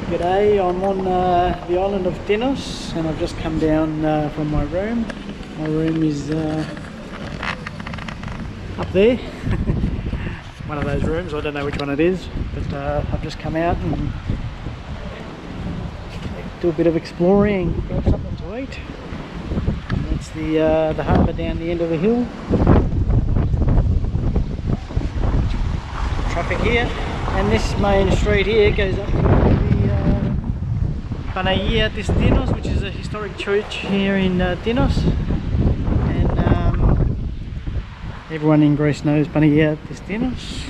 G'day, I'm on the island of Tinos and I've just come down from my room. My room is up there. One of those rooms, I don't know which one it is, but I've just come out and do a bit of exploring, grab something to eat. And that's the harbour down the end of the hill. Traffic here, and this main street here goes up to Tinos, which is a historic church here in Tinos, and everyone in Greece knows Tinos.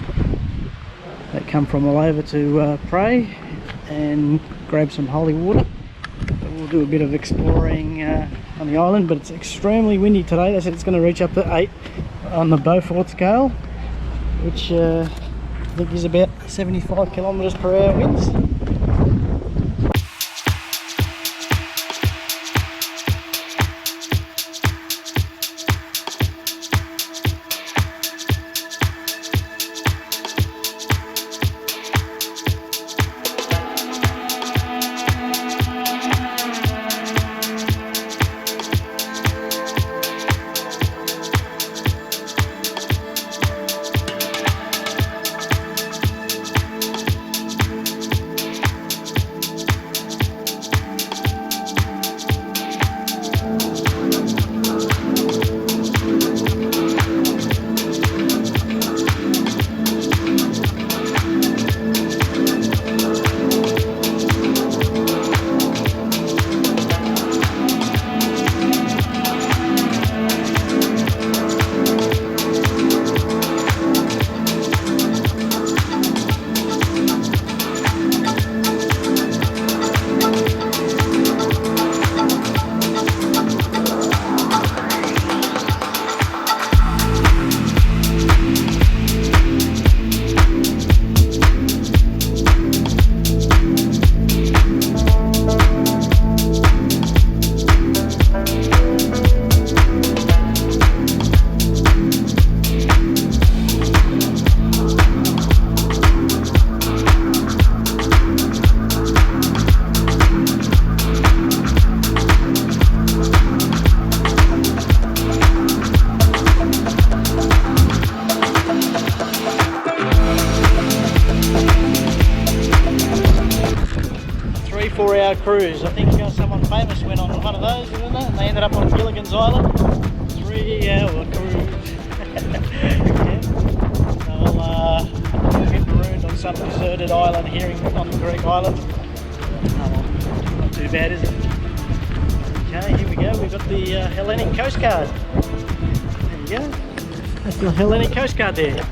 They come from all over to pray and grab some holy water. So we'll do a bit of exploring on the island, but it's extremely windy today. They said it's going to reach up to 8 on the Beaufort scale, which I think is about 75 kilometres per hour winds. Cruise. I think someone famous went on one of those, didn't they? And they ended up on Gilligan's Island. 3-hour cruise. Yeah. So I'll get marooned on some deserted island here on the Greek island. Oh, well, not too bad, is it? Okay, here we go. We've got the Hellenic Coast Guard. There you go. That's the Hellenic Coast Guard there.